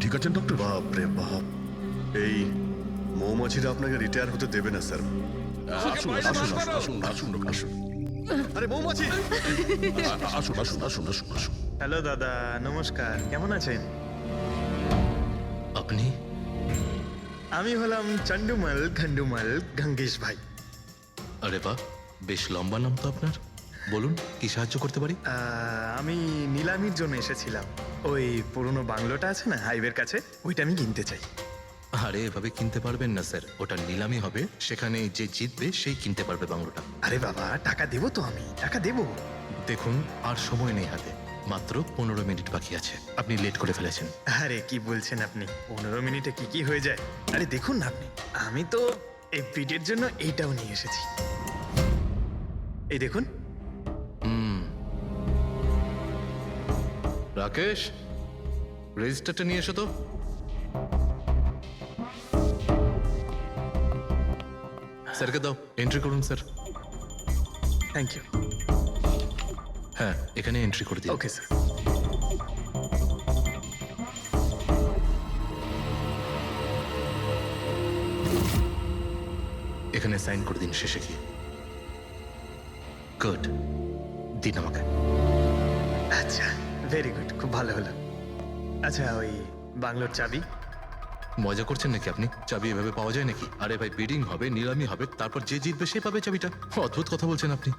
ঠিক আছেন ডক্টর? বাপ রে বাপ, এই মৌমাছিরা আপনাকে রিটায়ার হতে দেবে না স্যার। আসুন আসুন আসুন আসুন আসুন আরে মৌমাছি, আসুন আসুন আসুন আসুন আসুন। হ্যালো দাদা, নমস্কার। কেমন আছেন? আপনি? আমি হলাম চন্ডুমাল খন্ডুমাল গঙ্গেশ ভাই। আরে বাহ, বেশ লম্বা নাম তো আপনার। বলুন, কি সাহায্য করতে পারি? আমি নিলামির জন্য এসেছিলাম। ওই পুরনো বাংলোটা আছে না হাইওয়ের কাছে, ওইটা আমি কিনতে চাই। আরে এভাবে কিনতে পারবেন না স্যার, ওটা নিলামি হবে, সেখানে যে জিতবে সেই কিনতে পারবে বাংলোটা। আরে বাবা, টাকা দেবো তো, আমি টাকা দেবো। দেখুন, আর সময় নেই হাতে, মাত্র 15 মিনিট বাকি আছে। আপনি লেট করে ফেলেছেন। আরে কি বলছেন আপনি, 15 মিনিটে কি কি হয়ে যায়? আরে দেখুন না আপনি, আমি তো এই পিটের জন্য এইটাও নিয়ে এসেছি। এই দেখুন। রাকেশ, রেজিস্টারটা নিয়ে এসো তো। স্যারকে দাও, এন্ট্রি করুন স্যার। Thank you. হ্যাঁ, এখানে এন্ট্রি করে দিন। Okay sir. এখানে সাইন করে দিন শেষে গিয়ে। গুড, দিন আমাকে। আচ্ছা, ভেরি গুড, খুব ভালো হলো। আচ্ছা, ওই বাংলোর চাবি? মজা করছেন নাকি আপনি? চাবি এভাবে পাওয়া যায় নাকি? আরে ভাই, বিডিং হবে, নিলামি হবে, তারপর যে জিতবে সে পাবে চাবিটা। অদ্ভুত কথা বলছেন আপনি।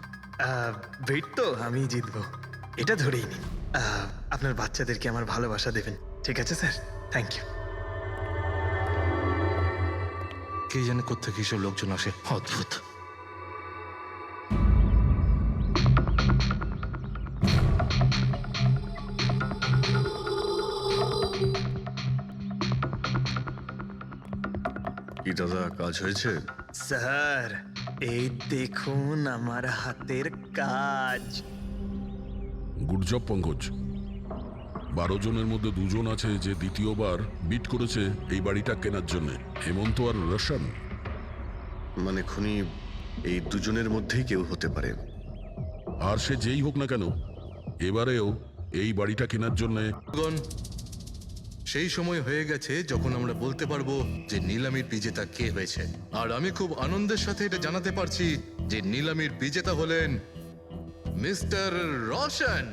ভেট তো আমি জিতবো, এটা ধরেই নিন। আপনার বাচ্চাদেরকে আমার ভালোবাসা দেবেন, ঠিক আছে স্যার? Thank you. কে জানে কোত্থেকে এসব লোকজন আসে, অদ্ভুত। কি দাদা, কাজ হয়েছে? স্যার, এই দেখুন আমার হাতের কাজ। Good job Pankaj. 12 জনের মধ্যে 2 জন আছে যে দ্বিতীয়বার বিট করেছে এই বাড়িটা কেনার জন্য, হেমন্ত আর রোশন। মানে খুনি এই দুজনের মধ্যেই কেউ হতে পারে। আর সে যেই হোক না কেন, এবারেও এই বাড়িটা কেনার জন্য গণ, সেই সময় হয়ে গেছে যখন আমরা বলতে পারবো যে নিলামির বিজেতা কে হয়েছে। আর আমি খুব আনন্দের সাথে এটা জানাতে পারছি যে নিলামির বিজেতা হলেন মিস্টার রোশন।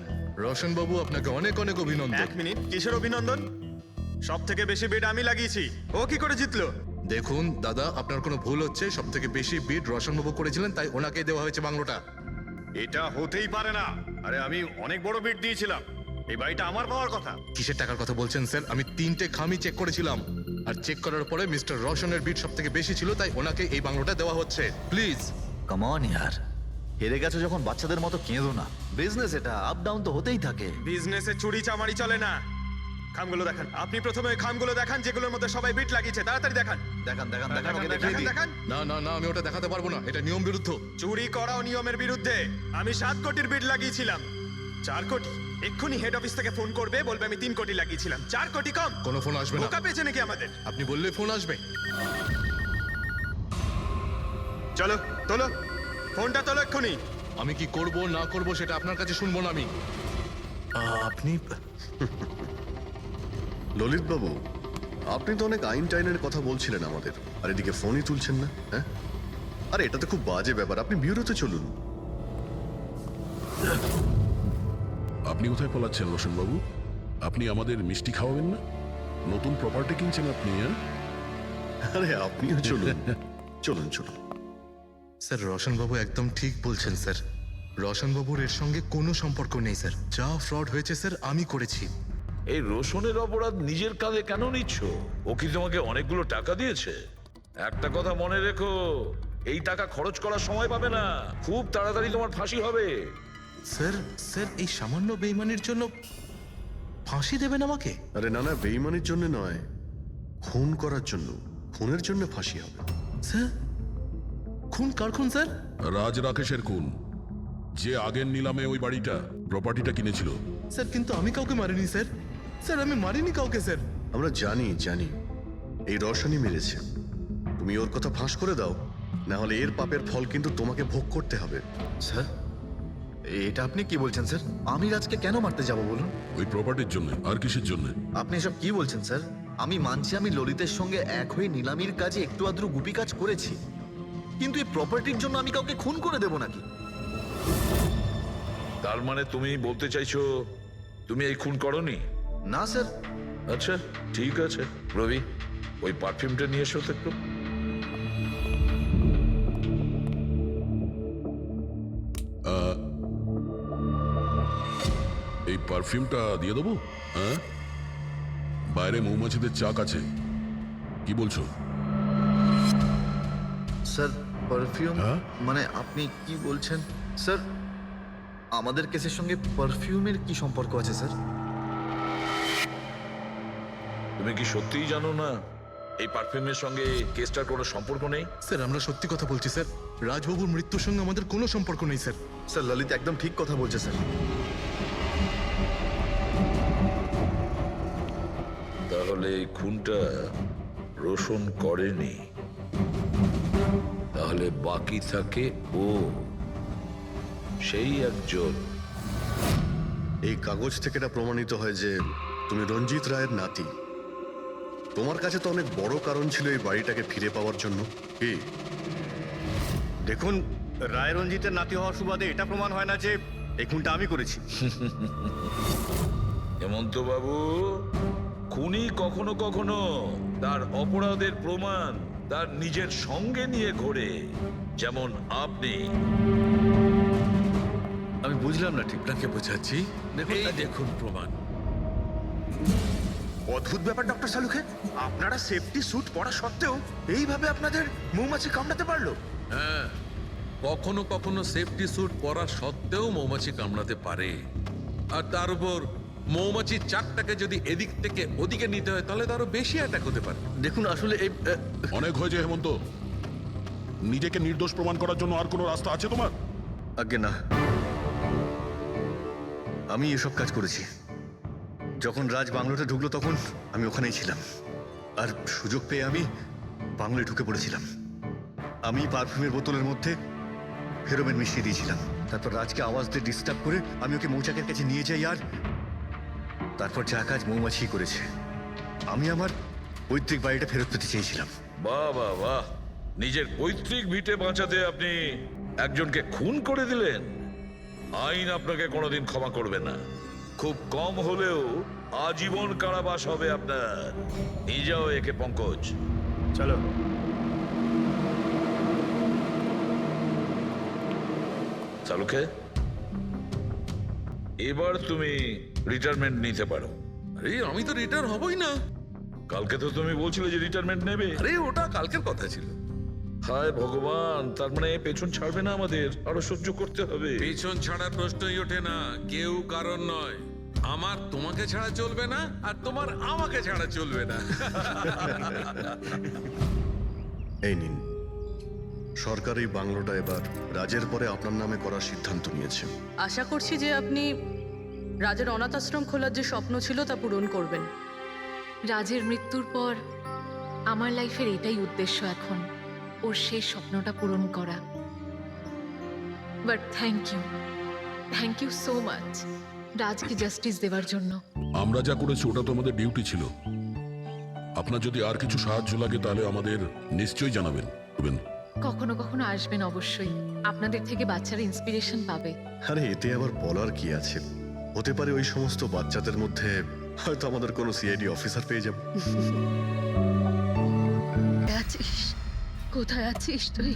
রোশন বাবু, আপনাকে অনেক অনেক অভিনন্দন। এক মিনিট, কিসের অভিনন্দন? সব থেকে বেশি বেড আমি লাগিয়েছি, ও কি করে জিতলো? দেখুন দাদা, আপনার কোনো ভুল হচ্ছে। সব থেকে বেশি বিট রোশন বাবু করেছিলেন, তাই ওনাকে দেওয়া হয়েছে বাংলোটা। এটা হতেই পারে না। আরে আমি অনেক বড় বিট দিয়েছিলাম, এই বাড়িটা আমার পাওয়ার কথা। কিসের টাকার কথা বলছেন স্যার? আমি 3টে খামি চেক করেছিলাম, আর চেক করার পরে মিস্টার রোশনের বিট সব থেকে বেশি ছিল, তাই ওনাকে এই বাংলোটা দেওয়া হচ্ছে। প্লিজ। কাম অন ইয়ার, হেরে গেছো যখন বাচ্চাদের মতো কেঁদো না। বিজনেস এটা, আপ ডাউন তো হতেই থাকে। বিজনেসে চুরি চামারি চলে না। খামগুলো দেখান, আপনি প্রথমে ওই খামগুলো দেখান যেগুলোর মধ্যে সবাই বিট লাগিয়েছে, তাড়াতাড়ি দেখান। দেখান দেখান দেখান, ওকে দেখান, দেখিয়ে দিই। দেখান। না না না, আমি ওটা দেখাতে পারবো না, এটা নিয়ম বিরুদ্ধ। চুরি করাও নিয়মের বিরুদ্ধে। আমি 7 কোটির বিট লাগিয়েছিলাম। 4 কোটি? এক্ষুনি হেড অফিস থেকে ফোন করবে, বলবে আমি 3 কোটি লাগিয়েছিলাম। 4 কোটি কম? কোনো ফোন আসবে না। বোকা পেয়েছে নাকি আমাদের? আপনি বললে ফোন আসবে। চলো তোলো, ফোনটা তোলো এক্ষুনি। আমি কি করব না করব সেটা আপনার কাছে শুনবো না আমি। আপনি ললিত বাবু, আপনি তো অনেক আইন টাইনের কথা বলছিলেন আমাদের, আর এদিকে ফোনই তুলছেন না। হ্যাঁ, আরে এটা তো খুব বাজে ব্যাপার। আপনি বিউরোতে চলুন। আপনি কোথায় পলাচ্ছেন রোশন বাবু? আপনি আমাদের মিষ্টি খাওয়াবেন না? নতুন প্রপার্টি কিনছেন আপনি, হ্যাঁ? আরে আপনিও চলুন, চলুন চলুন। স্যার, রোশন বাবু একদম ঠিক বলছেন স্যার। রোশন বাবুর এর সঙ্গে কোনো সম্পর্ক নেই স্যার। যা ফ্রড হয়েছে স্যার আমি করেছি। এই রোশনের অপরাধ নিজের কাঁধে কেন নিচ্ছ? ও কি তোমাকে অনেকগুলো টাকা দিয়েছে? একটা কথা মনে রেখো, এই টাকা খরচ করার সময় পাবে না। খুব তাড়াতাড়ি তোমার ফাঁসি হবে। স্যার, স্যার এই সামান্য বেইমানির জন্য ফাঁসি দেবেন আমাকে? আরে না না, বেইমানির জন্য নয়, খুন করার জন্য। খুনের জন্য ফাঁসি হবে। স্যার, খুন কার খুন স্যার? রাজ রাকেশের খুন, যে আগের নিলামে ওই বাড়িটা প্রপার্টিটা কিনেছিল। স্যার, কিন্তু আমি কাউকে মারিনি স্যার। স্যার, আমি মারিনি কাউকে স্যার। আমরা জানি জানি, এই রশনই মেরেছে। তুমি ওর কথা ফাঁস করে দাও, না হলে এর পাপের ফল কিন্তু তোমাকে ভোগ করতে হবে। স্যার, এটা আপনি কি বলছেন স্যার? আমি রাজকে কেন মারতে যাব বলুন? ওই প্রপার্টির জন্য। আর কিসের জন্য? আপনি এসব কি বলছেন স্যার? আমি মানছি আমি ললিতের সঙ্গে এক হয়ে নিলামির কাজে একটু আদ্রু গুপি কাজ করেছি, কিন্তু এই প্রপার্টির জন্য আমি কাউকে খুন করে দেব নাকি? তার মানে তুমি বলতে চাইছো তুমি এই খুন করনি? না স্যার। আচ্ছা ঠিক আছে, রবি ওই পারফিউমটা নিয়ে এসো তো একটু। এই পারফিউমটা দিয়ে দেবো? হ্যাঁ, বাইরে মৌমাছিদের চাক আছে, কি বলছো? স্যার পারফিউম হ্যাঁ? মানে আপনি কি বলছেন স্যার? আমাদের কেসের সঙ্গে পারফিউমের কি সম্পর্ক আছে স্যার? তুমি কি সত্যিই জানো না এই পারফিউমের সঙ্গে কেসটার কোনো সম্পর্ক নেই? স্যার আমরা সত্যি কথা বলছি স্যার, রাজবাবুর মৃত্যুর সঙ্গে আমাদের কোনো সম্পর্ক নেই স্যার। স্যার ললিত একদম ঠিক কথা বলছে স্যার। তাহলে এই খুনটা রোশন করেনি, তাহলে বাকি থাকে ও, সেই একজন। এই কাগজ থেকে এটা প্রমাণিত হয় যে তুমি রঞ্জিত রায়ের নাতি। তোমার কাছে তো অনেক বড় কারণ ছিল এই বাড়িটাকে ফিরে পাওয়ার জন্য। কি? দেখুন, রায় রঞ্জিতের নাতি হওয়ার সুবাদে এটা প্রমাণ হয় না যে এই খুনটা আমি করেছি। হেমন্ত বাবু, খুনি কখনো কখনো তার অপরাধের প্রমাণ তার নিজের সঙ্গে নিয়ে ঘোরে, যেমন আপনি। আমি বুঝলাম না ঠিক। আপনাকে বোঝাচ্ছি, এই দেখুন প্রমাণ। অদ্ভুত ব্যাপার ডক্টর সালুখে, আপনারা সেফটি স্যুট পরা সত্ত্বেও এইভাবে আপনাদের মৌমাছি কামড়াতে পারলো? হ্যাঁ, কখনো কখনো সেফটি স্যুট পরা সত্ত্বেও মৌমাছি কামড়াতে পারে। আর তার উপর মৌমাছির চাকটাকে যদি এদিক থেকে ওদিকে নিতে হয় তাহলে তো আরো বেশি অ্যাটাক হতে পারে। দেখুন আসলে এই অনেক হয়েছে হেমন্ত, নিজেকে নির্দোষ প্রমাণ করার জন্য আর কোনো রাস্তা আছে তোমার? আজ্ঞে না, আমি এসব কাজ করেছি। যখন রাজ বাংলোতে ঢুকলো তখন আমি ওখানেই ছিলাম, আর সুযোগ পেয়ে আমি বাংলোয় ঢুকে পড়েছিলাম। আমি পারফিউমের বোতলের মধ্যে ফেরোমেন মিশিয়ে দিয়েছিলাম। তারপর রাজকে আওয়াজ দিয়ে ডিস্টার্ব করে আমি ওকে মৌচাকের কাছে নিয়ে যাই, আর তারপর যা কাজ মৌমাছি করেছে। আমি আমার পৈতৃক বাড়িটা ফেরত পেতে চেয়েছিলাম। বাহ বাহ বাহ, নিজের পৈতৃক ভিটে বাঁচাতে আপনি একজনকে খুন করে দিলেন। আইন আপনাকে কোনোদিন ক্ষমা করবে না, খুব কম হলেও আজীবন কারাবাস হবে আপনার। নিয়ে যাও একে পঙ্কজ। চলো। চালুকে, এবার তুমি রিটায়ারমেন্ট নিতে পারো। আরে আমি তো রিটায়ার হবই না। কালকে তো তুমি বলছিলে যে রিটায়ারমেন্ট নেবে। আরে ওটা কালকের কথা ছিল। হায় ভগবান, তার মানে পেছন ছাড়বে না, আমাদের আরো সহ্য করতে হবে। পিছন ছাড়ার প্রশ্নই ওঠে না, কেউ কারণ নয়। আমার তোমাকে ছাড়া চলবে না, আর তোমার আমাকে ছাড়া চলবে না। এই নিন, সরকার এই বাংলোটা এবার রাজের পরে আপনার নামে করার সিদ্ধান্ত নিয়েছে। আশা করছি যে আপনি রাজের অনাথ আশ্রম খোলার যে স্বপ্ন ছিল তা পূরণ করবেন। রাজের মৃত্যুর পর আমার লাইফের এটাই উদ্দেশ্য এখন, ওর শেষ স্বপ্নটা পূরণ করা। But thank you so much রাজকে জাস্টিস দেওয়ার জন্য। আমরা যা করেছি ওটা তো আমাদের ডিউটি ছিল। আপনার যদি আর কিছু সাহায্য লাগে তাহলে আমাদের নিশ্চয়ই জানাবেন। কখনো কখনো আসবেন অবশ্যই, আপনাদের থেকে বাচ্চারা ইন্সপিরেশন পাবে। আরে এতে আবার বলার কি আছে? হতে পারে ওই সমস্ত বাচ্চাদের মধ্যে হয়তো আমাদের কোনো সিআইডি অফিসার পেয়ে যাব। আছিস কোথায় আছিস তুই?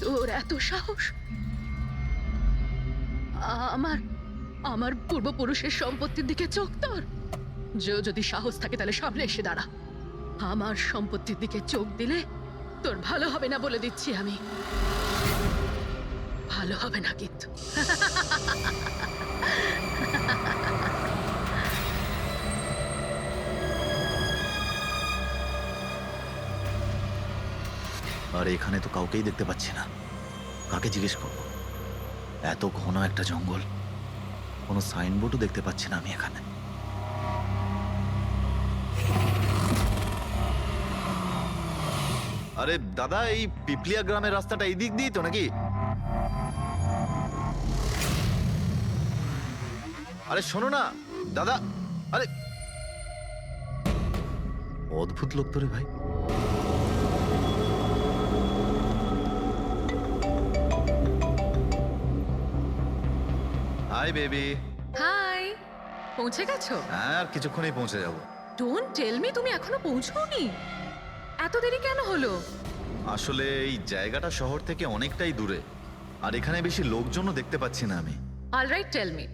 তোর এত সাহস? আমার পূর্বপুরুষের সম্পত্তির দিকে চোখ তোর? যদি সাহস থাকে তাহলে সামনে এসে দাঁড়া। আমার সম্পত্তির দিকে চোখ দিলে তোর ভালো হবে না বলে দিচ্ছি আমি। ভালো হবে না কিন্তু। আর এখানে তো কাউকেই দেখতে পাচ্ছি না, কাকে জিজ্ঞেস করবো? এত ঘন একটা জঙ্গল, কোনো সাইনবোর্ডও দেখতে পাচ্ছি না আমি এখানে। আরে দাদা, এই পিপলিয়া গ্রামের রাস্তাটা এই দিক দিয়ে তো নাকি? আরে শোনো না দাদা, আরে অদ্ভুত লোক তো রে ভাই। Hi baby. হাই, পৌঁছে গেছো? হ্যাঁ, আর কিছুক্ষণেই পৌঁছে যাব। ডোন্ট টেল মি তুমি এখনো পৌঁছোনি। এত দেরি কেন হলো? আসলে এই জায়গাটা শহর থেকে অনেকটাই দূরে, আর এখানে বেশি লোকজনও দেখতে পাচ্ছি না আমি। All right, tell me,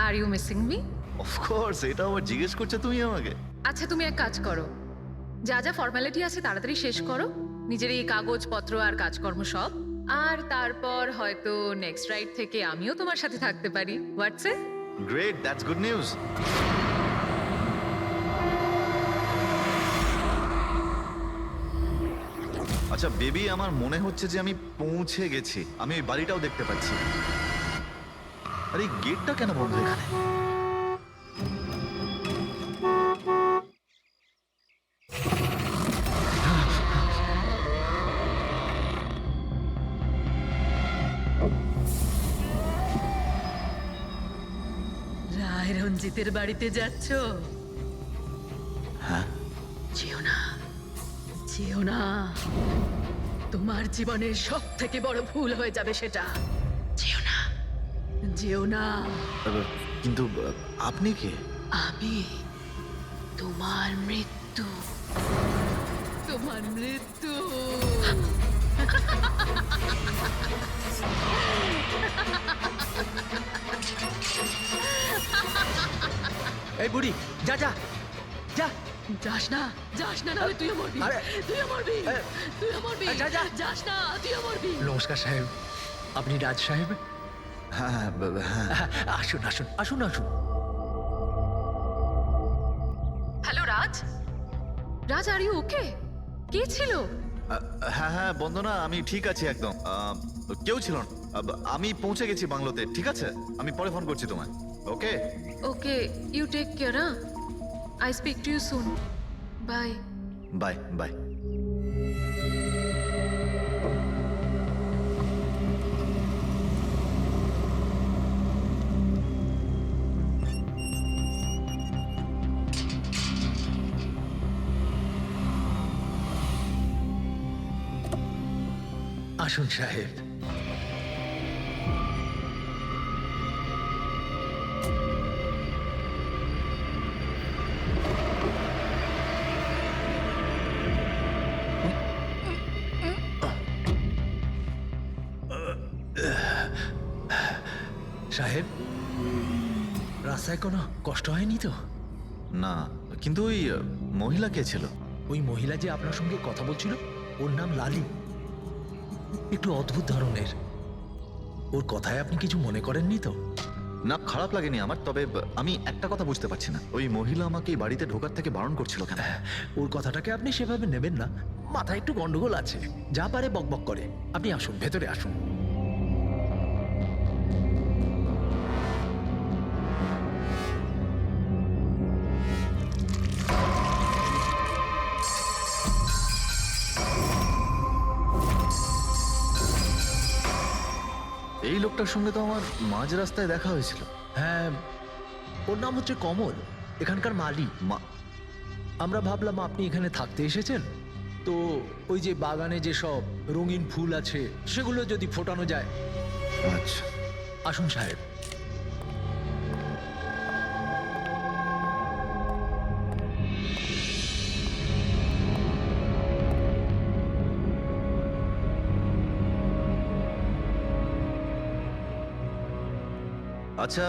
are you missing me? Of course, এটা আবার জিজ্ঞেস করছো তুমি আমাকে? আচ্ছা, তুমি এক কাজ করো, যা যা ফর্মালিটি আছে তাড়াতাড়ি শেষ করো, নিজের এই কাগজপত্র আর কাজকর্ম সব, আর তারপর হয়তো নেক্সট রাইড থেকে আমিও তোমার সাথে থাকতে পারি। WhatsApp? Great, that's good news. আচ্ছা বেবি, আমার মনে হচ্ছে যে আমি পৌঁছে গেছি। আমি ওই বাড়িটাও দেখতে পাচ্ছি। আর এই গেটটা কেন বন্ধ এখানে? রায় রঞ্জিতের বাড়িতে যাচ্ছ? হ্যাঁ। যেও না, যেও না, তোমার জীবনের সব থেকে বড় ভুল হয়ে যাবে সেটা। যেও না, যেও না। কিন্তু আপনি কে? আমি তোমার মৃত্যু, তোমার মৃত্যু। এই বুড়ি, যা যা যা। যাস না, যাস না, নাহলে তুইও মরবি। আরে, তুইও মরবি, তুইও মরবি। যা, যা। যাস না, তুইও মরবি। নমস্কার সাহেব, আপনি রাজ সাহেব? হ্যাঁ হ্যাঁ হ্যাঁ। আসুন আসুন আসুন আসুন। Hello Raj, Raj are you okay? কে ছিল? হ্যাঁ হ্যাঁ বন্দনা, আমি ঠিক আছি একদম। কেউ ছিল না। আমি পৌঁছে গেছি বাংলোতে। ঠিক আছে, আমি পরে ফোন করছি তোমায়। Okay okay, you take care. I speak to you soon. Bye. Bye bye. আসুন সাহেব। সাহেব, রাস্তায় কোনো কষ্ট হয়নি তো? না, কিন্তু ওই মহিলা কে ছিল? ওই মহিলা যে আপনার সঙ্গে কথা বলছিল, ওর নাম লালি। একটু অদ্ভুত ধরনের। ওর কথায় আপনি কিছু মনে করেননি তো? না, খারাপ লাগেনি আমার। তবে আমি একটা কথা বুঝতে পারছি না, ওই মহিলা আমাকে এই বাড়িতে ঢোকার থেকে বারণ করছিল কেন? ওর কথাটাকে আপনি সেভাবে নেবেন না। মাথায় একটু গন্ডগোল আছে, যা পারে বকবক করে। আপনি আসুন, ভেতরে আসুন। এই লোকটার সঙ্গে তো আমার মাঝ রাস্তায় দেখা হয়েছিল। হ্যাঁ, ওর নাম হচ্ছে কমল, এখানকার মালি। আমরা ভাবলাম আপনি এখানে থাকতে এসেছেন, তো ওই যে বাগানে যে সব রঙিন ফুল আছে সেগুলো যদি ফোটানো যায়। আচ্ছা, আসুন সাহেব। আচ্ছা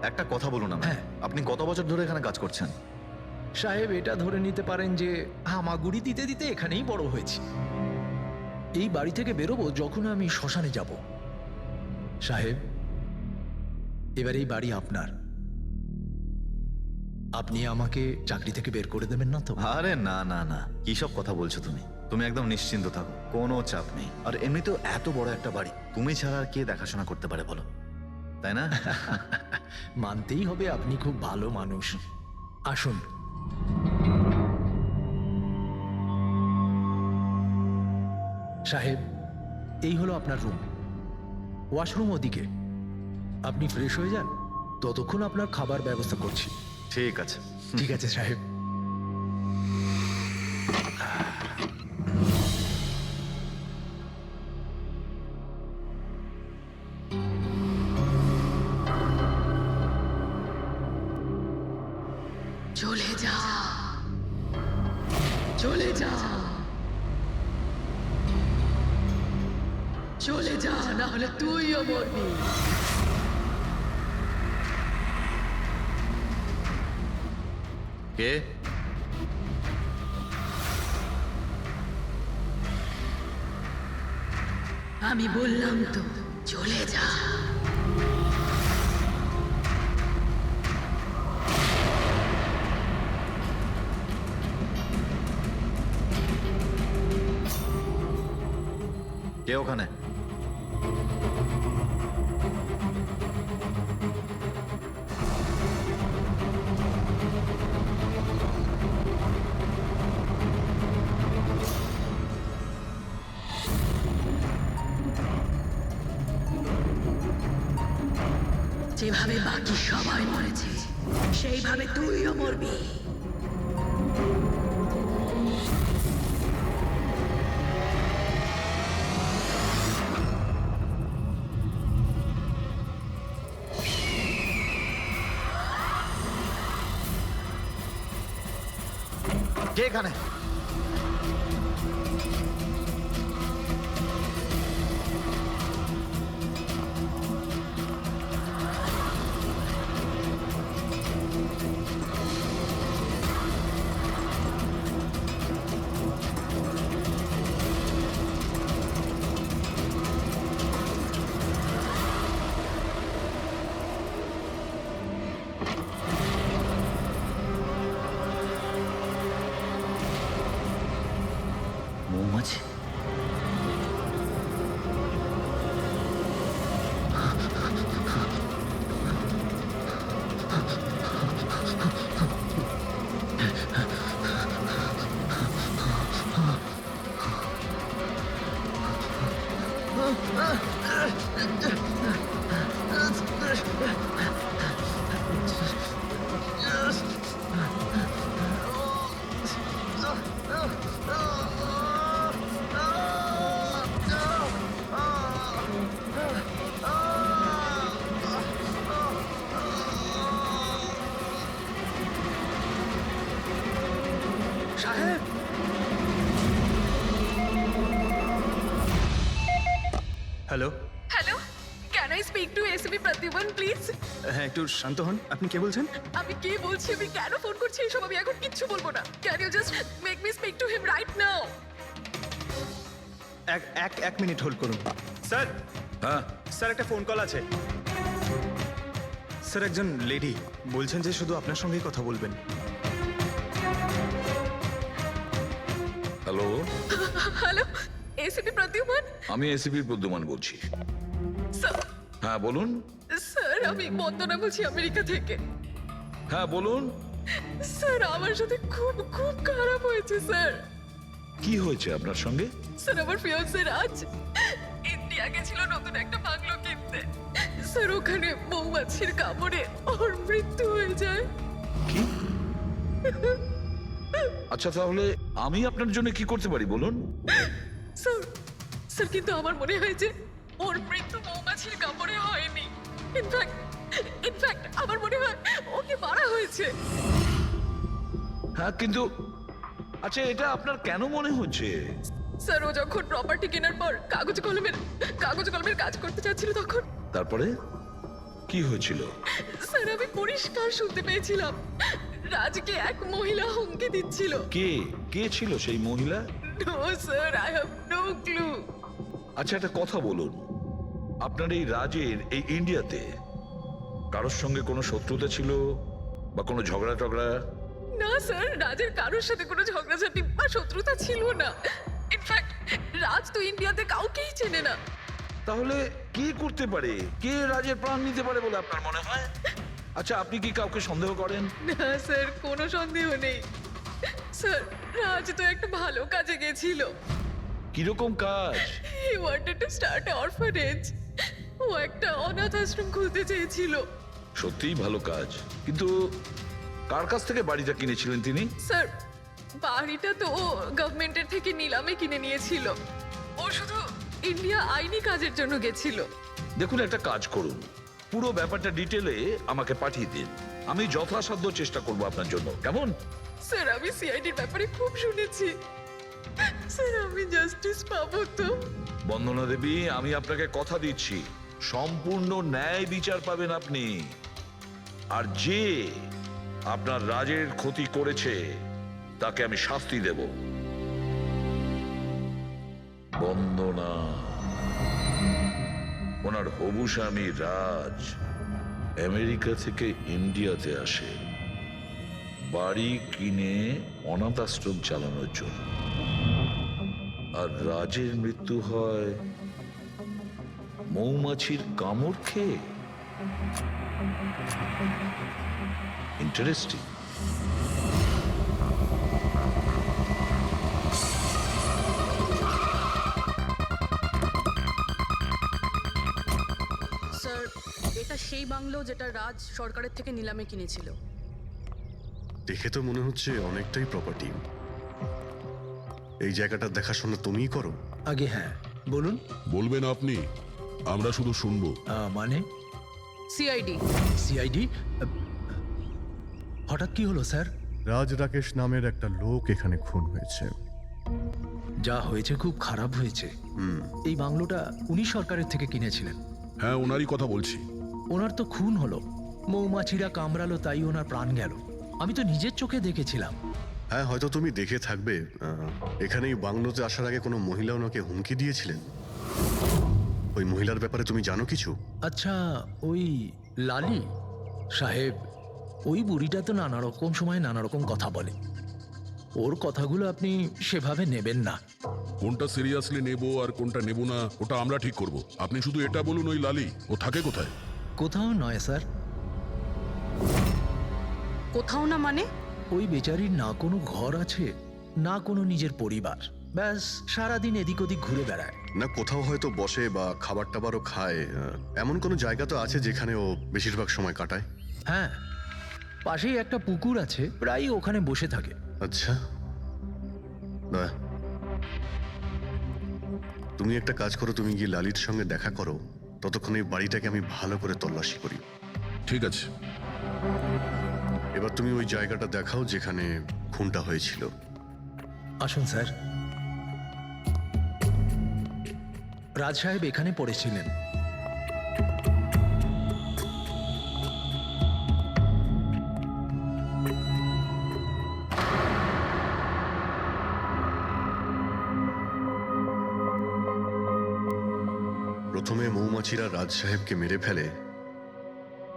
একটা কথা বলুন আমায়। হ্যাঁ। আপনি কত বছর ধরে এখানে কাজ করছেন? সাহেব, এটা ধরে নিতে পারেন যে হামাগুড়ি দিতে দিতে এখানেই বড় হয়েছি। এই বাড়ি থেকে বেরোবো যখন আমি শ্মশানে যাব। সাহেব, এবার এই বাড়ি আপনার। আপনি আমাকে চাকরি থেকে বের করে দেবেন না তো? আরে না না না, কি সব কথা বলছো তুমি? তুমি একদম নিশ্চিন্ত থাকো, কোনো চাপ নেই। আর এমনিতেও এত বড় একটা বাড়ি তুমি ছাড়া আর কে দেখাশোনা করতে পারে বলো, তাই না? মানতেই হবে আপনি খুব ভালো মানুষ। আসুন। সাহেব, এই হলো আপনার রুম। ওয়াশরুম ওদিকে। আপনি ফ্রেশ হয়ে যান, ততক্ষণ আপনার খাবার ব্যবস্থা করছি। ঠিক আছে। ঠিক আছে সাহেব। যা, চলে যা, না হলে তুইও মরবি। কে? আমি বললাম তো চলে যা। কে ওখানে? যেভাবে বাকি সবাই মরেছে সেইভাবে তুইও মরবি। কে এখানে? মৌমাছি? সাহেব, hello. Hello, can I speak to SB Pratiman please? হ্যাঁ, একটু শান্ত হন। আপনি কে বলছেন? আমি কে বলছি, আমি কেন ফোন করছি এইসব আমি এখন কিচ্ছু বলবো না। Can you just make me speak to him right now? এক মিনিট হোল্ড করুন। স্যার, হ্যাঁ, স্যার একটা ফোন কল আছে। স্যার, একজন লেডি বলছেন যে শুধু আপনার সঙ্গেই কথা বলবেন। Hello, hello, SB Pratiman? আমি এসিপি প্রদ্যুমান বলছি। স্যার, হ্যাঁ বলুন। স্যার আমি বন্দনা বলছি আমেরিকা থেকে। হ্যাঁ বলুন, স্যার আমার সাথে খুব খুব খারাপ হয়েছে স্যার। কি হয়েছে আপনার সঙ্গে? স্যার আমার ফিয়ান্সে রাজ ইন্ডিয়া গেছিল নতুন একটা বাংলো কিনতে। স্যার ওখানে মৌমাছির কামড়ে ওর মৃত্যু হয়ে যায়। কি? আচ্ছা তাহলে আমি আপনার জন্য কি করতে পারি বলুন? স্যার, স্যার কিন্তু আমার মনে হয় যে ওর মৃত্যু মৌমাছির কামড়ে হয়নি। ইনফ্যাক্ট আমার মনে হয় ওকে মারা হয়েছে। হ্যাঁ কিন্তু আচ্ছা এটা আপনার কেন মনে হচ্ছে? স্যার ও যখন প্রপার্টি কেনার পর কাগজ কলমের কাজ করতে চাচ্ছিল তখন। তারপরে কি হয়েছিল? স্যার আমি পরিষ্কার শুনতে পেয়েছিলাম রাজকে এক মহিলা হুমকি দিচ্ছিল। কে ছিল সেই মহিলা? No sir, I have no clue. আচ্ছা একটা কথা বলুন, আপনার এই রাজের এই ইন্ডিয়াতে কারোর সঙ্গে কোনো শত্রুতা ছিল বা কোনো ঝগড়া টগড়া? না স্যার, রাজের কারোর সাথে কোনো ঝগড়াঝাটি বা শত্রুতা ছিল না। ইনফ্যাক্ট রাজ তো ইন্ডিয়াতে কাউকেই চেনে না। তাহলে কে করতে পারে? কে রাজের প্রাণ নিতে পারে বলে আপনার মনে হয়? আচ্ছা আপনি কি কাউকে সন্দেহ করেন? না স্যার, কোনো সন্দেহ নেই। স্যার রাজ তো একটা ভালো কাজে গেছিল। কিরকম কাজ? He wanted to start a orphanage. ও একটা অনাথ আশ্রম খুলতে চেয়েছিল। সত্যিই ভালো কাজ, কিন্তু কার কাছ থেকে বাড়িটা কিনেছিলেন তিনি? স্যার বাড়িটা তো ও গভর্নমেন্টের থেকে নিলামে কিনে নিয়েছিল। ও শুধু ইন্ডিয়া আইনি কাজের জন্য গেছিল। দেখুন একটা কাজ করুন, পুরো ব্যাপারটা ডিটেলে আমাকে পাঠিয়ে দিন, আমি যথাসাধ্য চেষ্টা করব আপনার জন্য, কেমন? স্যার আমি সিআইডির ব্যাপারে খুব শুনেছি। জাস্টিস পাবো তো? বন্দনা দেবী, আমি আপনাকে কথা দিচ্ছি, সম্পূর্ণ ন্যায় বিচার পাবেন আপনি। আর যে আপনার রাজের ক্ষতি করেছে তাকে আমি শাস্তি দেব। বন্দনা, ওনার হবু স্বামী রাজ আমেরিকা থেকে ইন্ডিয়াতে আসে বাড়ি কিনে অনাথ আশ্রম চালানোর জন্য। আর রাজের মৃত্যু হয় মৌমাছির কামড় খেয়ে। ইন্টারেস্টিং। স্যার, এটা সেই বাংলো যেটা রাজ সরকারের থেকে নিলামে কিনেছিল। দেখে তো মনে হচ্ছে অনেকটাই প্রপার্টি। এই জায়গাটা দেখাশোনা তুমিই করো? আগে হ্যাঁ, বলুন। বলবেন আপনি, আমরা শুধু শুনবো। মানে সিআইডি। সিআইডি? হঠাৎ কি হলো স্যার? রাজ রাকেশ নামের একটা লোক এখানে খুন হয়েছে। যা হয়েছে খুব খারাপ হয়েছে। এই বাংলোটা উনি সরকারের থেকে কিনেছিলেন। হ্যাঁ, ওনারই কথা বলছি। ওনার তো খুন হলো, মৌমাছিরা কামড়ালো, তাই ওনার প্রাণ গেল। আমি তো নিজের চোখে দেখেছিলাম। হ্যাঁ, হয়তো তুমি দেখে থাকবে। এখানে এই বাংলোতে আসার আগে কোনো মহিলা ওনাকে হুমকি দিয়েছিলেন। ওই মহিলার ব্যাপারে তুমি জানো কিছু? আচ্ছা, ওই লালি সাহেব, ওই বুড়িটা তো নানা রকম সময় নানা রকম কথা বলে। ওর কথাগুলো আপনি সেভাবে নেবেন না। কোনটা সিরিয়াসলি নেব আর কোনটা নেব না ওটা আমরা ঠিক করব। আপনি শুধু এটা বলুন, ওই লালি ও থাকে কোথায়? কোথাও নয় স্যার। কোথাও না মানে? ওই বেচারির না কোনো ঘর আছে, না কোনো নিজের পরিবার। ব্যাস সারাদিন এদিক ওদিক ঘুরে বেড়ায়। না, কোথাও হয়তো বসে বা খাবার টাবারও খায়। এমন কোনো জায়গা তো আছে যেখানে ও বেশিরভাগ সময় কাটায়? হ্যাঁ, পাশেই একটা পুকুর আছে, প্রায় ওখানে বসে থাকে। আচ্ছা, বাহ। তুমি একটা কাজ করো, তুমি গিয়ে লালির সঙ্গে দেখা করো। ততক্ষণ এই বাড়িটাকে আমি ভালো করে তল্লাশি করি। ঠিক আছে। এবার তুমি ওই জায়গাটা দেখাও যেখানে খুনটা হয়েছিল। আসুন স্যার। রাজ সাহেব এখানে পড়েছিলেন। প্রথমে মৌমাছিরা রাজ সাহেবকে মেরে ফেলে,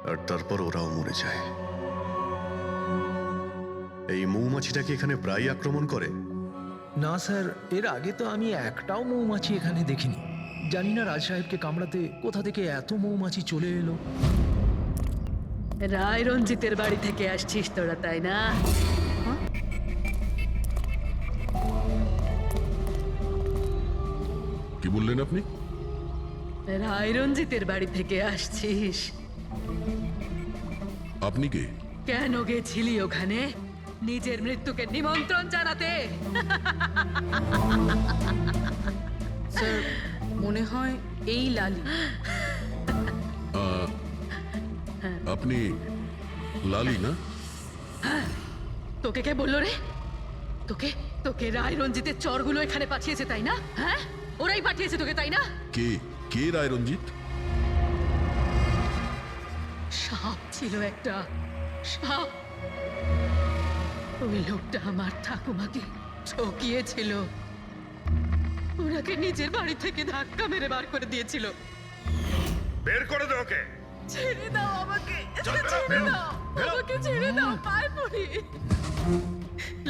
আর তারপর ওরাও মরে যায়। এই মৌমাছিটা কি এখানে প্রায় আক্রমণ করে? না স্যার, এর আগে তো আমি একটাও মৌমাছি এখানে দেখিনি। জানি না রাজ সাহেবকে কামড়াতে কোথা থেকে এত মৌমাছি চলে এলো। রায় রঞ্জিতের বাড়ি থেকে আসছিস তোরা, তাই না? কি বললেন আপনি? রায় রঞ্জিতের বাড়ি থেকে আসছিস? আপনি কে? কেন গেছিলি ওখানে? নিজের মৃত্যুকে নিমন্ত্রণ জানাতে? স্যার, মনে হয় এই লালি। আপনি লালি না? তোকে কে বললো রে? তোকে তোকে রায় রঞ্জিতের চরগুলো এখানে পাঠিয়েছে, তাই না? হ্যাঁ, ওরাই পাঠিয়েছে তোকে, তাই না? কে কে রায় রঞ্জিত? সাপ ছিল একটা, সাপ। ওই লোকটা আমার ঠাকুমাকে ঠকিয়েছিল। ওনাকে নিজের বাড়ি থেকে ধাক্কা মেরে বার করে দিয়েছিল। বের করে দে ওকে। ছেড়ে দাও আমাকে, ছেড়ে দাও আমাকে, ছেড়ে দাও, পায়ে পড়ি।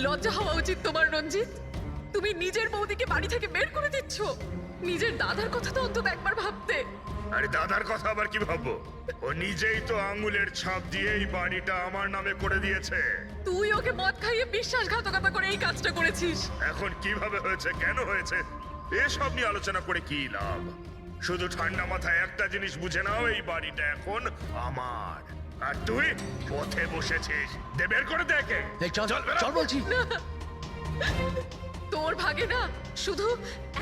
লজ্জা হওয়া উচিত তোমার রঞ্জিত। তুমি নিজের বৌদিকে বাড়ি থেকে বের করে দিচ্ছ। নিজের দাদার কথা তো অন্তত একবার ভাবতে। আরে দাদার কথা আবার কি ভাববো? ও নিজেই তো আঙুলের ছাপ দিয়ে এই বাড়িটা আমার নামে করে দিয়েছে। তুই ওকে মদ খাইয়ে বিশ্বাসঘাতকতা করে এই কাজটা করেছিস। এখন কিভাবে হয়েছে, কেন হয়েছে, এসব নিয়ে আলোচনা করে কি লাভ? শুধু ঠান্ডা মাথায় একটা জিনিস বুঝে নাও, এই বাড়িটা এখন আমার। আর তুই পথে বসেছিস। দে বের করে দেখে। চল চল বলছি। তোর ভাগে না শুধু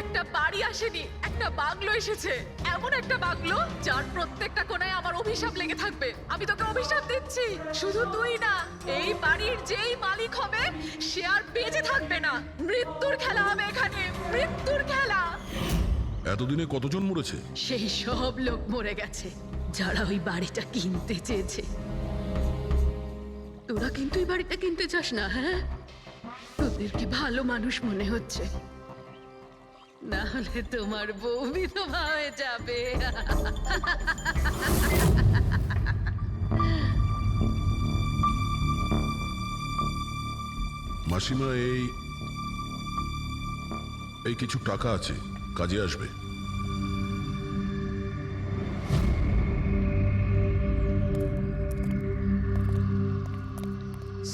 একটা বাড়ি আসেনি, একটা বাংলো এসেছে। এমন একটা বাংলো যার প্রত্যেকটা কোণায় আমার অভিশাপ লেগে থাকবে। আমি তোকে অভিশাপ দিচ্ছি। শুধু তুই না, এই বাড়ির যেই মালিক হবে সে আর বেঁচে থাকবে না। মৃত্যুর খেলা হবে এখানে। মৃত্যুর খেলা। এতদিনে কতজন মরেছে? সেই সব লোক মরে গেছে যারা ওই বাড়িটা কিনতে চেয়েছে। তোরা কিন্তু এই বাড়িটা কিনতে চাস না, হ্যাঁ? তোদেরকে ভালো মানুষ মনে হচ্ছে, না হলে তোমার বউ বিধবা হয়ে যাবে। মাসিমা, এই কিছু টাকা আছে, কাজে আসবে।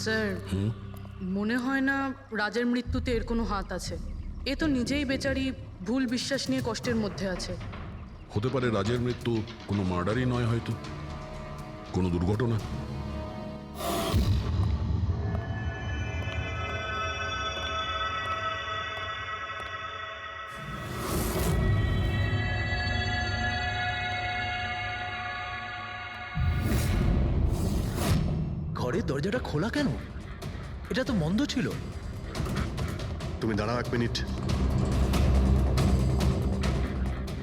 স্যার, মনে হয় না রাজের মৃত্যুতে এর কোনো হাত আছে। এ তো নিজেই বেচারি ভুল বিশ্বাস নিয়ে কষ্টের মধ্যে আছে। হতে পারে রাজের মৃত্যু কোনো মার্ডারই নয়, হয়তো কোনো দুর্ঘটনা। ঘরের দরজাটা খোলা কেন? এটা তো বন্ধ ছিল। তুমি দাঁড়াও 1 মিনিট।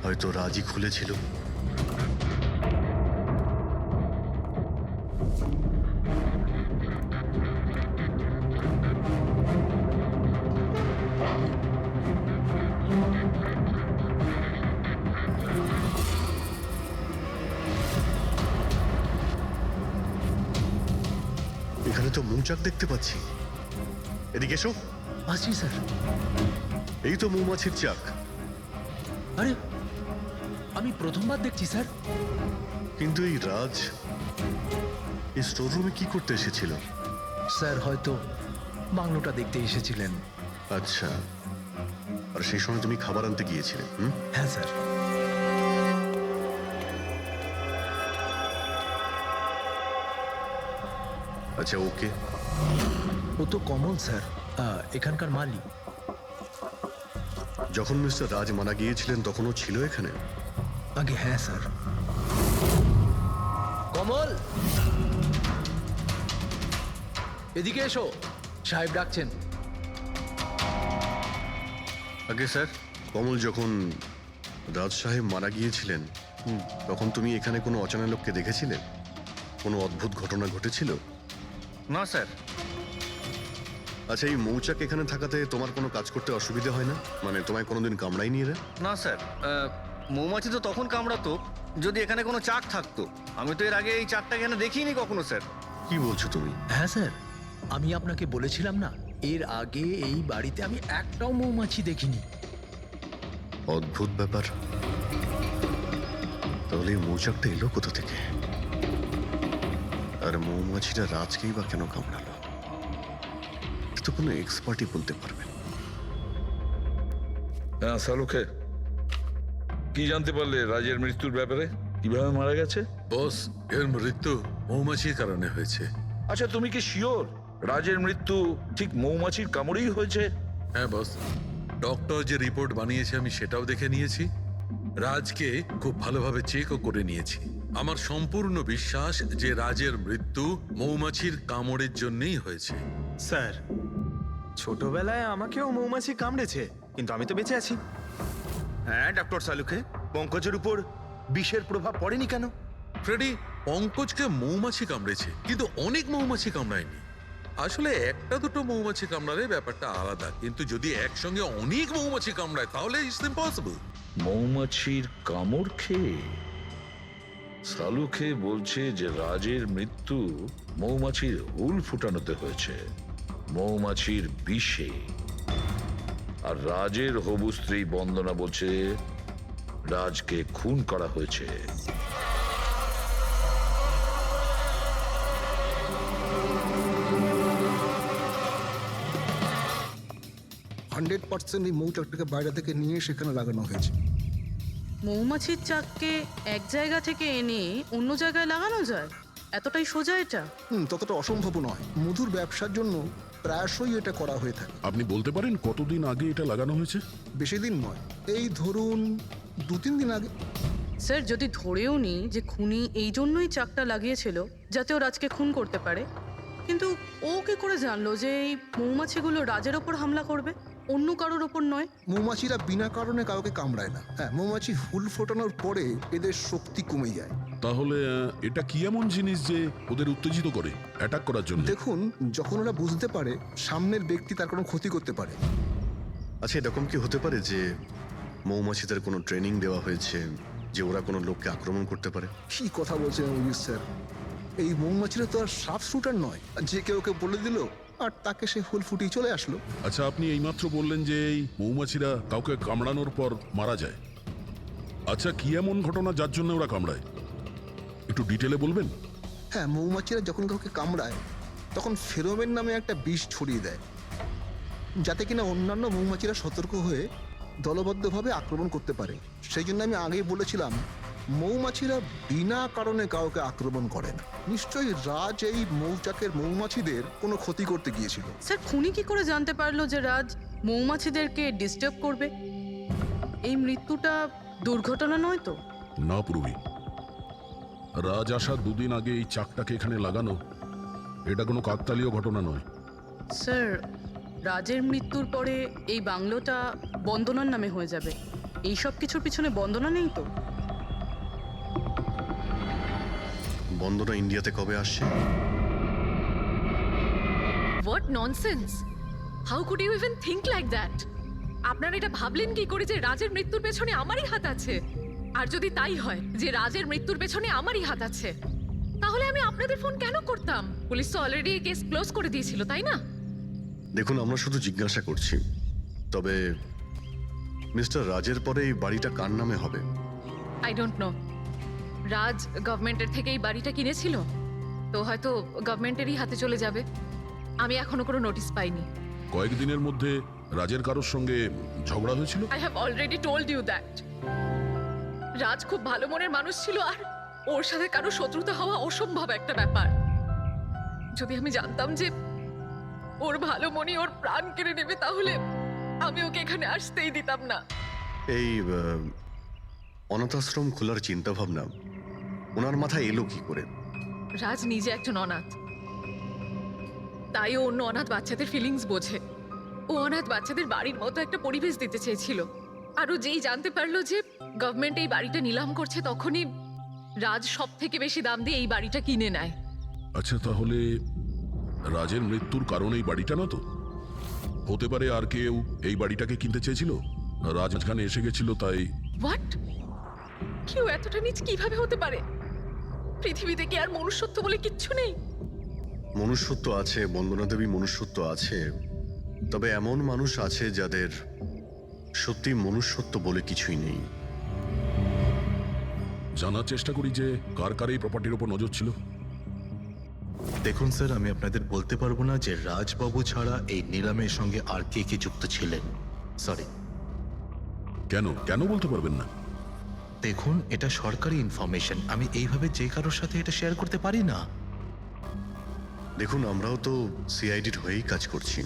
হয়তো রাজই খুলেছিল। এখানে তো মৌচাক দেখতে পাচ্ছি। এদিকে এসো। আসছি স্যার। এই তো মৌমাছির চাক। আরে, আমি প্রথমবার দেখছি স্যার। কিন্তু এই রাজ এই স্টোর রুমে কি করতে এসেছিল? স্যার হয়তো বাংলোটা দেখতে এসেছিলেন। আচ্ছা, আর সেই সময় তুমি খাবার আনতে গিয়েছিলে? হ্যাঁ স্যার। আচ্ছা, ওকে। ও তো কমল স্যার, এখানকার মালিক। যখন মিস্টার রাজ মারা গিয়েছিলেন তখন ও ছিল এখানে? আগে হ্যাঁ স্যার। কমল, এদিকে এসো, সাহেব ডাকছেন। আগে স্যার, কমল যখন রাজ সাহেব মারা গিয়েছিলেন তখন তুমি এখানে কোনো অচেনা লোককে দেখেছিলে? কোনো অদ্ভুত ঘটনা ঘটেছিল? না স্যার। আচ্ছা, এই মৌচাক এখানে থাকাতে তোমার কোনো কাজ করতে অসুবিধা হয় না? মানে তোমায় কোনোদিন কামড়ায়নি এরা? না স্যার, মৌমাছি তো তখন কামড়াতো যদি এখানে কোনো চাক থাকতো। আমি তো এর আগে এই চাকটা এখানে দেখিনি কখনো স্যার। কি বলছো তুমি? হ্যাঁ স্যার, আমি আপনাকে বলেছিলাম না, এর আগে এই বাড়িতে আমি একটাও মৌমাছি দেখিনি। অদ্ভুত ব্যাপার। তাহলে এই মৌচাকটা এলো কোথা থেকে? আর মৌমাছিটা রাজকেই বা কেন কামড়ালো? তো কোনো এক্সপার্টই বলতে পারবে। হ্যাঁ সালুকে, কি জানতে পারলে রাজের মৃত্যুর ব্যাপারে? কিভাবে মারা গেছে? বস, এর মৃত্যু মৌমাছির কারণে হয়েছে। আচ্ছা, তুমি কি শিওর রাজের মৃত্যু ঠিক মৌমাছির কামড়েই হয়েছে? হ্যাঁ বস, ডক্টর যে রিপোর্ট বানিয়েছে আমি সেটাও দেখে নিয়েছি। রাজকে খুব ভালোভাবে চেকও করে নিয়েছি। আমার সম্পূর্ণ বিশ্বাস যে রাজের মৃত্যু মৌমাছির কামড়ের জন্যই হয়েছে। স্যার, ছোটবেলায় আমাকেও মৌমাছি কামড়েছে, কিন্তু আমি তো বেঁচে আছি। হ্যাঁ ডক্টর সালুকে, পঙ্কজের উপর বিষের প্রভাব পড়েনি কেন? ফ্রেডি, পঙ্কজকে মৌমাছি কামড়েছে, কিন্তু অনেক মৌমাছি কামড়ায়নি। আসলে একটা দুটো মৌমাছি কামড়ালে ব্যাপারটা আলাদা, কিন্তু যদি একসঙ্গে অনেক মৌমাছি কামড়ায় তাহলে ইটস ইম্পসিবল। মৌমাছির কামড় খেয়ে? সালুকে বলছে যে রাজের মৃত্যু মৌমাছির হুল ফুটানোতে হয়েছে, মৌমাছির বিষে। আর রাজের হবু স্ত্রী বন্দনা বলছে রাজকে খুন করা হয়েছে। 100% এই মৌচাকটাকে বাইরে থেকে নিয়ে সেখানে লাগানো হয়েছে। মৌমাছির চাককে এক জায়গা থেকে এনে অন্য জায়গায় লাগানো যায়? এতটাই সোজা এটা? ততটা অসম্ভব নয়। মধুর ব্যবসার জন্য প্রায়শই এটা করা হয়ে থাকে। আপনি বলতে পারেন কতদিন আগে এটা লাগানো হয়েছে? বেশি দিন নয়, এই ধরুন 2-3 দিন আগে। স্যার, যদি ধরেও নি যে খুনি এই জন্যই চাকটা লাগিয়েছিল যাতে ও রাজকে খুন করতে পারে, কিন্তু ও কি করে জানলো যে এই মৌমাছিগুলো রাজের ওপর হামলা করবে? অন্য কারোর ওপর নয়। মৌমাছিরা বিনা কারণে কাউকে কামড়ায় না। হ্যাঁ, মৌমাছি হুল ফোটানোর পরে এদের শক্তি কমে যায়। তাহলে এটা কি এমন জিনিস যে ওদের উত্তেজিত করে অ্যাটাক করার জন্য? দেখুন, যখন ওরা বুঝতে পারে সামনের ব্যক্তি তার কোনো ক্ষতি করতে পারে। আচ্ছা, এরকম কি হতে পারে যে মৌমাছিদের কোনো ট্রেনিং দেওয়া হয়েছে যে ওরা কোনো লোককে আক্রমণ করতে পারে? কি কথা বলছেন অভিজিৎ স্যার? এই মৌমাছিরা তো আর সাফ শুটার নয় যে কেউ ওকে বলে দিল আর তাকে সে হুল ফুটিয়ে চলে আসলো। আচ্ছা, আপনি এইমাত্র বললেন যে এই মৌমাছিরা কাউকে কামড়ানোর পর মারা যায়। আচ্ছা, কি এমন ঘটনা যার জন্য ওরা কামড়ায়, একটু ডিটেলে বলবেন? হ্যাঁ, মৌমাছিরা যখন কাউকে কামড়ায় তখন ফেরোমেন নামে একটা বিষ ছড়িয়ে দেয়, যাতে কিনা অন্যান্য মৌমাছিরা সতর্ক হয়ে দলবদ্ধভাবে আক্রমণ করতে পারে। সেই জন্য আমি আগেই বলেছিলাম মৌমাছিরা বিনা কারণে কাউকে আক্রমণ করে না। নিশ্চয়ই রাজ এই মৌচাকের মৌমাছিদের কোনো ক্ষতি করতে গিয়েছিল। স্যার, খুনি কি করে জানতে পারলো যে রাজ মৌমাছিদেরকে ডিস্টার্ব করবে? এই মৃত্যুটা দুর্ঘটনা নয় তো? না পুরবি, রাজ আসার দুদিন আগে এই চাকটাকে এখানে লাগানো এটা কোনো কাকতালীয় ঘটনা নয়। স্যার, রাজের মৃত্যুর পরে এই বাংলোটা বন্দনার নামে হয়ে যাবে। এই সব কিছুর পিছনে বন্দনা নেই তো? বন্দনা ইন্ডিয়াতে কবে আসছে? What nonsense! How could you even think like that? আপনারা এটা ভাবলেন কি করে যে রাজের মৃত্যুর পেছনে আমারই হাত আছে? আর যদি তাই হয় যে রাজের মৃত্যুর পেছনে আমারই হাত আছে, তাহলে আমি আপনাদের ফোন কেন করতাম? পুলিশ তো অলরেডি কেস ক্লোজ করে দিয়েছিল, তাই না? দেখুন, আমরা শুধু জিজ্ঞাসা করছি। তবে মিস্টার রাজের পরে এই বাড়িটা কার নামে হবে? I don't know. রাজ গভর্নমেন্টের থেকে এই বাড়িটা কিনেছিল, তো হয়তো গভর্নমেন্টেরই হাতে চলে যাবে। আমি এখনো কোনো নোটিশ পাইনি। কয়েকদিনের মধ্যে রাজের কারোর সঙ্গে ঝগড়া হয়েছিল? I have already told you that. Raj খুব ভালো মনের মানুষ ছিল, আর ওর সাথে কারো শত্রুতা হওয়া অসম্ভব একটা ব্যাপার। যদি আমি জানতাম যে ওর ভালো মনই ওর প্রাণ কেড়ে নেবে, তাহলে আমি ওকে এখানে আসতেই দিতাম না। এই অনাথাশ্রম খোলার চিন্তা ভাবনা ওনার মাথায় এলো কি করে? রাজ নিজে একজন অনাথ, তাই ও অন্য অনাথ বাচ্চাদের ফিলিংস বোঝে। ও অনাথ বাচ্চাদের বাড়ির মতো একটা পরিবেশ দিতে চেয়েছিল। আর ও যেই জানতে পারলো যে গভর্নমেন্ট এই বাড়িটা নিলাম করছে, তখনই রাজ সব থেকে বেশি দাম দিয়ে এই বাড়িটা কিনে নেয়। আচ্ছা, তাহলে রাজের মৃত্যুর কারণ এই বাড়িটা না তো? হতে পারে আর কেউ এই বাড়িটাকে কিনতে চেয়েছিল, রাজ এখানে এসে গেছিল তাই। হোয়াট? কেউ এতটা নিচ কিভাবে হতে পারে? পৃথিবীতে কি আর মনুষ্যত্ব বলে কিচ্ছু নেই? মনুষ্যত্ব আছে, বন্দনা দেবী, মনুষ্যত্ব আছে। তবে এমন মানুষ আছে যাদের সত্যি মনুষ্যত্ব বলে কিছুই নেই। জানার চেষ্টা করি যে কার কার এই প্রপার্টির উপর নজর ছিল। দেখুন স্যার, আমি আপনাদের বলতে পারবো না যে রাজবাবু ছাড়া এই নিলামের সঙ্গে আর কে কে যুক্ত ছিলেন। সরি। কেন কেন বলতে পারবেন না? দেখুন, এটা সরকারি ইনফরমেশন, আমি এইভাবে যে কারোর সাথে এটা শেয়ার করতে পারি না। দেখুন, আমরাও তো সিআইডির হয়েই কাজ করছি।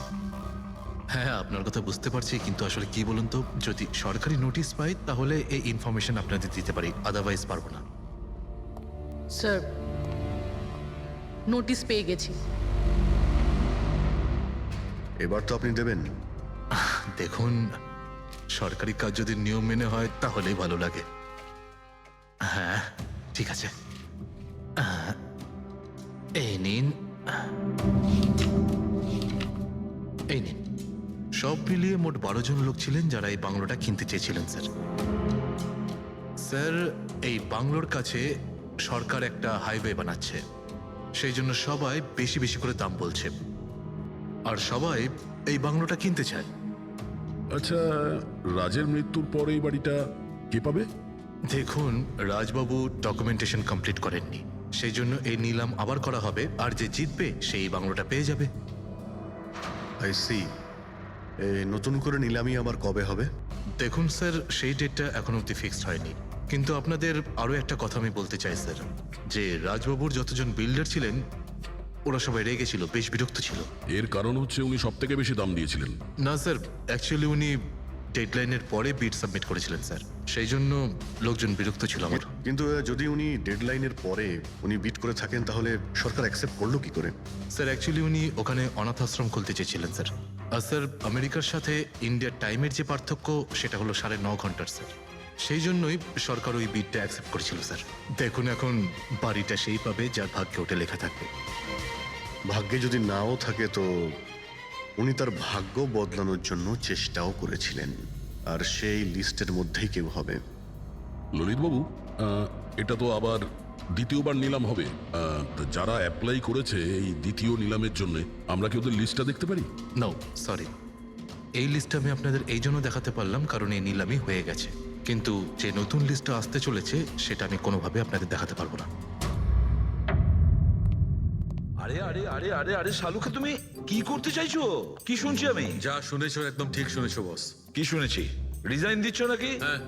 হ্যাঁ, আপনার কথা বুঝতে পারছি, কিন্তু আসলে কি বলুন তো, যদি সরকারি নোটিশ পাই তাহলে এই ইনফরমেশন আপনাদের দিতে পারি, আদারওয়াইজ পারবো না। স্যার, নোটিশ পেয়ে গেছি। এবার তো আপনি দেবেন। দেখুন, সরকারি কাজ যদি নিয়ম মেনে হয় তাহলেই ভালো লাগে। হ্যাঁ, ঠিক আছে। এই নিন, এই নিন। সব মিলিয়ে মোট 12 জন লোক ছিলেন যারা এই বাংলোটা কিনতে চেয়েছিলেন স্যার। স্যার, এই বাংলোর কাছে সরকার একটা হাইওয়ে বানাচ্ছে, সেই জন্য সবাই বেশি বেশি করে দাম বলছে, আর সবাই এই বাংলোটা কিনতে চায়। আচ্ছা, রাজের মৃত্যুর পর এই বাড়িটা কে পাবে? দেখুন, রাজবাবু ডকুমেন্টেশন কমপ্লিট করেননি, সেই জন্য এই নিলাম আবার করা হবে, আর যে জিতবে সেই বাংলোটা পেয়ে যাবে। I see. নতুন করে নিলামি আবার কবে হবে? দেখুন স্যার, সেই ডেটটা এখন অব্দি ফিক্সড হয়নি, কিন্তু আপনাদের আরও একটা কথা আমি বলতে চাই স্যার, যে রাজবাবুর যতজন বিল্ডার ছিলেন ওরা সবাই রেগে ছিল, বেশ বিরক্ত ছিল। এর কারণ হচ্ছে উনি সব থেকে বেশি দাম দিয়েছিলেন। না স্যার, অ্যাকচুয়ালি উনি ডেডলাইনের পরে বিড সাবমিট করেছিলেন স্যার, সেই জন্য লোকজন বিরক্ত ছিল আমার। কিন্তু যদি উনি ডেডলাইনের পরে উনি বিট করে থাকেন তাহলে সরকার অ্যাকসেপ্ট করলো কি করে? স্যার, অ্যাকচুয়ালি উনি ওখানে অনাথ আশ্রম খুলতে চেয়েছিলেন স্যার, আর স্যার আমেরিকার সাথে ইন্ডিয়ার টাইমের যে পার্থক্য সেটা হলো 9.5 ঘন্টার স্যার। সেই জন্যই সরকার ওই বিডটা অ্যাকসেপ্ট করেছিল স্যার। দেখুন এখন বাড়িটা সেই পাবে যার ভাগ্যে ওটা লেখা থাকবে। ভাগ্যে যদি নাও থাকে তো উনি তার ভাগ্য বদলানোর জন্য চেষ্টাও করেছিলেন, আর সেই লিস্টের মধ্যেই কেউ হবে। ললিতবাবু, এটা তো আবার দ্বিতীয়বার নিলাম হবে। তা যারা অ্যাপ্লাই করেছে এই দ্বিতীয় নিলামের জন্য, আমরা কি ওদের লিস্টটা দেখতে পারি? নো সরি, এই লিস্ট আমি আপনাদের এই জন্য দেখাতে পারলাম কারণ এই নিলামই হয়ে গেছে, কিন্তু যে নতুন লিস্টটা আসতে চলেছে সেটা আমি কোনোভাবে আপনাদের দেখাতে পারবো না। আরে আরে আরে আরে আরে শালুকে তুমি কি করতে চাইছো? কি শুনছি আমি? যা শুনেছো একদম ঠিক শুনেছো বস। কি শুনেছি? রিজাইন দিচ্ছ নাকি? হ্যাঁ।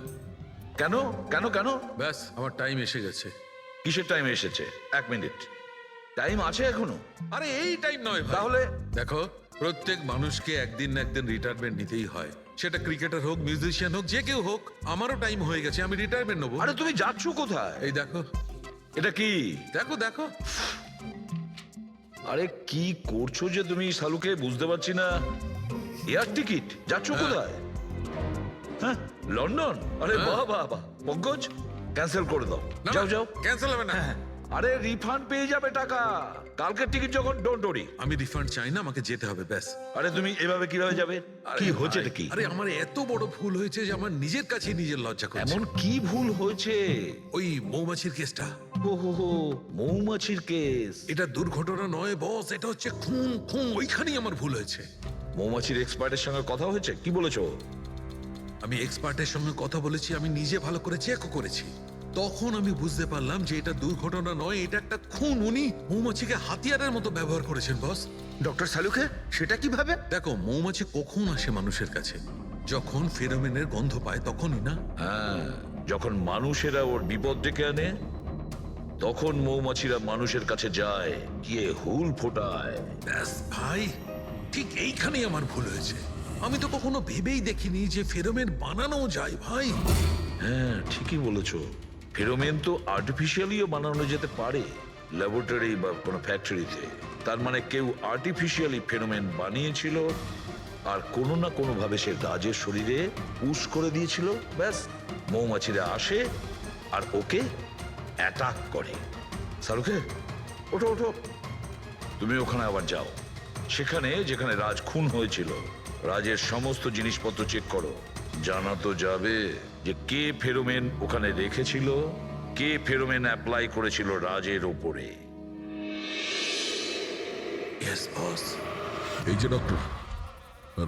কেন কেন কেন? ব্যাস আমার টাইম এসে গেছে। কিসের টাইম এসেছে? 1 মিনিট টাইম আছে এখনো? আরে এই টাইম নয় ভাই। তাহলে দেখো, প্রত্যেক মানুষকে একদিন না একদিন রিটায়ারমেন্ট নিতেই হয়, সেটা ক্রিকেটার হোক, মিউজিশিয়ান হোক, যে কেউ হোক। আমারও টাইম হয়ে গেছে, আমি রিটায়ারমেন্ট নেবো। আরে তুমি যাচ্ছ কোথায়? এই দেখো, এটা কি? দেখো দেখো। আরে কি করছো যে তুমি শালুকে? বুঝতে পারছি না। Air ticket? যাচ্ছ কোথায়? হ্যাঁ, লন্ডন? আরে বাহ বাহ বাহ। পঙ্কজ, ক্যান্সেল করে দাও। যাও যাও। ক্যান্সেল হবে না। আরে রিফান্ড পেয়ে যাবে টাকা। কালকের টিকিট যখন, ডোন্ট ওরি। আমি রিফান্ড চাই না, আমাকে যেতে হবে ব্যাস। আরে তুমি এভাবে কিভাবে যাবে? কি হচ্ছে কি? আরে আমার এত বড় ভুল হয়েছে যে আমার নিজের কাছে নিজের লজ্জা করছে। এমন কি ভুল হয়েছে? ওই মৌমাছির কেসটা। ও হো হো, মৌমাছির কেস। এটা দুর্ঘটনা নয় বস, এটা হচ্ছে খুন। খুন ওইখানেই আমার ভুল হয়েছে। মৌমাছির এক্সপার্টের সঙ্গে কথা হয়েছে? কি বলেছো? আমি এক্সপার্টের সঙ্গে কথা বলেছি, আমি নিজে ভালো করে চেকও করেছি। তখন আমি বুঝতে পারলাম যে এটা দুর্ঘটনা নয়, এটা একটা খুন। উনি মৌমাছিকে হাতিয়ারের মতো ব্যবহার করেছেন বস। ডক্টর শালুকে, সেটা কিভাবে? দেখো, মৌমাছি কখন আসে মানুষের কাছে? যখন ফেরোমেনের গন্ধ পায় তখনই না? হ্যাঁ, যখন মানুষেরা ওর বিপদ ডেকে আনে তখন মৌমাছিরা মানুষের কাছে যায়, গিয়ে হুল ফোটায়। ব্যাস ভাই, ঠিক এইখানেই আমার ভুল হয়েছে। আমি তো কখনো ভেবেই দেখিনি যে ফেরোমেন বানানো যায় ভাই। হ্যাঁ, ঠিকই বলেছো। ফেরোমেন তো আর্টিফিশিয়ালিও বানানো যেতে পারে, ল্যাবরেটরি বা কোনো ফ্যাক্টরিতে। তার মানে কেউ আর্টিফিশিয়ালি ফেরোমেন বানিয়েছিল আর কোনো না কোনো ভাবে সে রাজের শরীরে পুশ করে দিয়েছিল। ব্যাস, মৌমাছিরা আসে আর ওকে অ্যাটাক করে। শালুকে, ওঠো ওঠো, তুমি ওখানে আবার যাও। সেখানে যেখানে রাজ খুন হয়েছিল, রাজের সমস্ত জিনিসপত্র চেক করো। জানা তো যাবে যে কে ফেরোমেন ওখানে রেখেছিল, কে ফেরোমেন অ্যাপ্লাই করেছিল রাজের ওপরে। Yes boss. এই যে ডক্টর,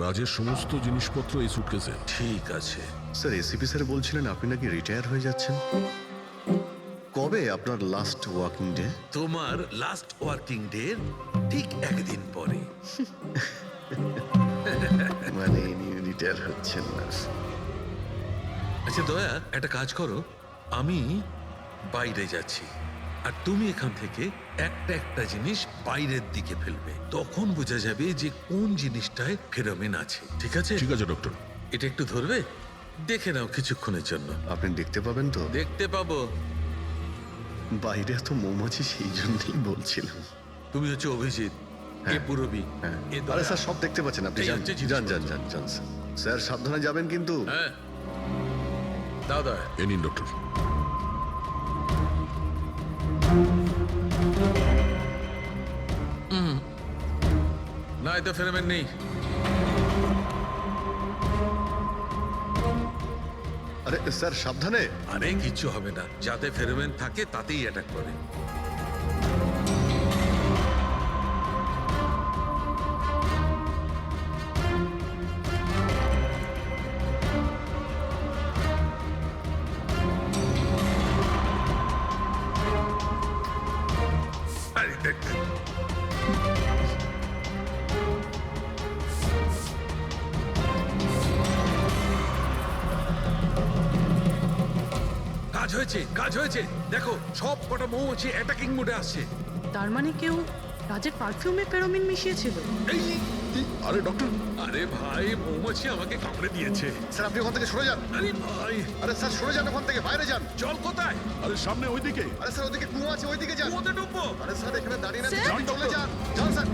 রাজের সমস্ত জিনিসপত্র এই সুটকেসে। ঠিক আছে। স্যার, এসিপি স্যার বলছিলেন আপনি নাকি রিটায়ার হয়ে যাচ্ছেন। কবে আপনার লাস্ট ওয়ার্কিং ডে? তোমার লাস্ট ওয়ার্কিং ডে ঠিক একদিন পরে। মানে ইনি রিটায়ার হচ্ছেন না? আচ্ছা দয়া, একটা কাজ করো, আমি বাইরে যাচ্ছি আর তুমি এখান থেকে একটা একটা জিনিস বাইরের দিকে ফেলবে। তখন বোঝা যাবে যে কোন জিনিসটায় ফেরোমেন আছে। ঠিক আছে? ঠিক আছে ডক্টর। এটা একটু ধরবে, দেখে নাও কিছুক্ষণের জন্য। আপনি দেখতে পাবেন তো? দেখতে পাবো। বাইরে তো মৌমাছি, সেই জন্যই বলছিলাম। তুমি হচ্ছে অভিজিৎ, এ পুরবী, এ দয়া। আরে স্যার, সব দেখতে পাচ্ছেন আপনি। এই যান হচ্ছে যান যান জিনিসপত্র। যান যান স্যার। স্যার সাবধানে যাবেন কিন্তু। হ্যাঁ, দাও দয়া। এ নিন ডক্টর। না, এতে ফেরোমেন নেই। আরে স্যার সাবধানে। আরে কিচ্ছু হবে না, যাতে ফেরোমেন থাকে তাতেই অ্যাটাক করে। কাজ হয়েছে, কাজ হয়েছে। দেখো, সব কটা মৌমাছি অ্যাটাকিং মোডে আসছে। তার মানে কেউ রাজের পারফিউমে ফেরোমিন মিশিয়েছিল। এই, আরে ডক্টর, আরে ভাই, মৌমাছি আমাকে কামড়ে দিয়েছে। স্যার আপনি ওখান থেকে সরে যান। আরে ভাই, আরে স্যার সরে যান ওখান থেকে, বাইরে যান। জল কোথায়? আরে সামনে ওইদিকে। আরে স্যার ওদিকে কুয়ো আছে, ওইদিকে যান। কুয়োতে ডুববো? আরে স্যার এখানে দাঁড়িয়ে না, স্যার! চলে যান। যান স্যার।